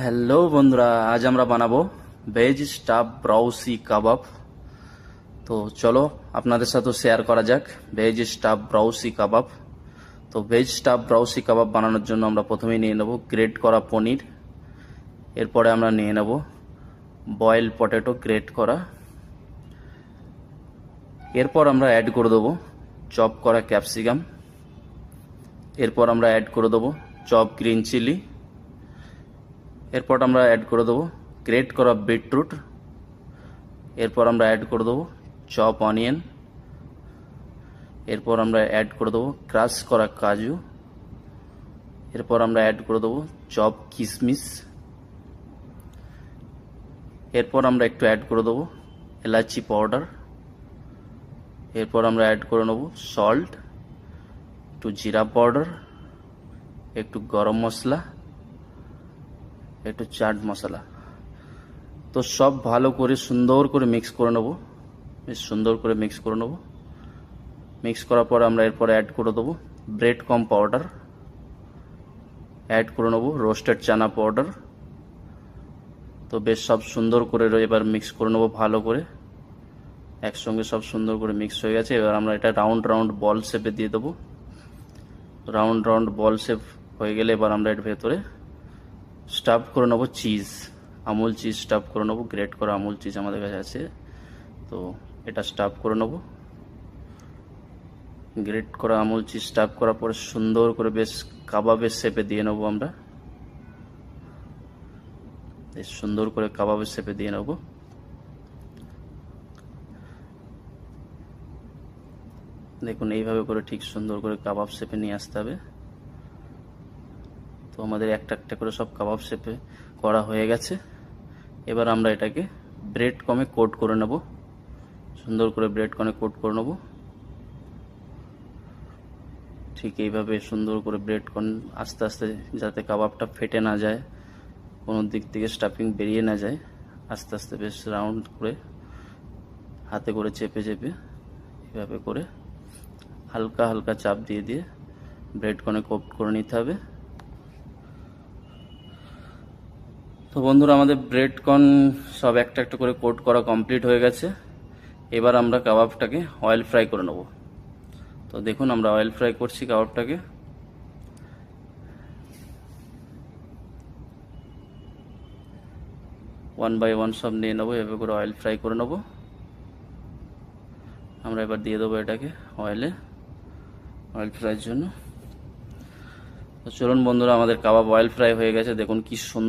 Hello বন্ধুরা, আজ আমরা বানাবো ভেজ স্টাফ ব্রাউসি কাবাব। তো চলো আপনাদের সাথে শেয়ার করা যাক ভেজ স্টাফ ব্রাউসি কাবাব। তো ভেজ স্টাফ ব্রাউসি কাবাব বানানোর জন্য আমরা প্রথমেই নিয়ে নেব গ্রেট করা পনির। এরপরে আমরা নিয়ে নেব বয়েল পটেটো গ্রেট করা। এরপর আমরা অ্যাড করে দেবো চপ করা ক্যাপসিকাম। এরপর আমরা অ্যাড করে দেবো চপ গ্রিন চিলি। এরপর আমরা অ্যাড করে দেবো গ্রেট করা বিটরুট। এরপর আমরা অ্যাড করে দেবো চপ অনিয়ন। এরপর আমরা অ্যাড করে দেবো ক্রাশ করা কাজু। এরপর আমরা অ্যাড করে দেবো চপ কিশমিশ। এরপর আমরা একটু অ্যাড করে দেবো এলাচি পাউডার। এরপর আমরা অ্যাড করে নেব সল্ট, একটু জিরা পাউডার, একটু গরম মশলা, একটু চাট মশলা। তো সব ভালো করে সুন্দর করে মিক্স করে নেব, বেশ সুন্দর করে মিক্স করে নেব। মিক্স করার পর আমরা এরপর অ্যাড করে দেবো ব্রেড কম পাউডার, অ্যাড করে নেব রোস্টেড চানা পাউডার। তো বেশ সব সুন্দর করে এবার মিক্স করে নেব ভালো করে, একসঙ্গে সব সুন্দর করে মিক্স হয়ে গেছে। এবার আমরা এটা রাউন্ড রাউন্ড বল শেপে দিয়ে দেবো। রাউন্ড রাউন্ড বল শেপ হয়ে গেলে এবার আমরা এর ভেতরে স্টাফ করে নেবো চিজ, আমুল চিজ স্টাফ করে নেবো। গ্রেট করা আমুল চিজ আমাদের কাছে আছে, তো এটা স্টাফ করে নেবো। গ্রেট করা আমুল চিজ স্টাফ করার পরে সুন্দর করে বেশ কাবাবের শেপে দিয়ে নেবো আমরা, বেশ সুন্দর করে কাবাবের শেপে দিয়ে নেবো। দেখুন এইভাবে করে ঠিক সুন্দর করে কাবাব শেপে নিয়ে আসতে হবে। তো আমাদের একটা একটা করে সব কাবাব শেপে করা হয়ে গেছে। এবার আমরা এটাকে ব্রেড কমে কোট করে নেব, সুন্দর করে ব্রেড কমে কোট করে নেব। ঠিক এইভাবে সুন্দর করে ব্রেড কর্ন আস্তে আস্তে, যাতে কাবাবটা ফেটে না যায়, কোনো দিক থেকে স্টাফিং বেরিয়ে না যায়, আস্তে আস্তে বেশ রাউন্ড করে হাতে করে চেপে চেপে এভাবে করে হালকা হালকা চাপ দিয়ে দিয়ে ব্রেড কর্নে কোট করে নিতে হবে। তো বন্ধুরা, আমাদের ব্রেড কর্ন সব একটা একটা করে কোট করা কমপ্লিট হয়ে গেছে। এবার আমরা কাবাবটাকে অয়েল ফ্রাই করে নেব। তো দেখুন আমরা অয়েল ফ্রাই করছি কাবাবটাকে। ওয়ান বাই ওয়ান সব নিয়ে নেবো, এভাবে করে অয়েল ফ্রাই করে নেবো। আমরা এবার দিয়ে দেবো এটাকে অয়েল ফ্রাইয়ের জন্য। তো চলুন বন্ধুরা, আমাদের কাবাব অয়েল ফ্রাই হয়ে গেছে। দেখুন কি সুন্দর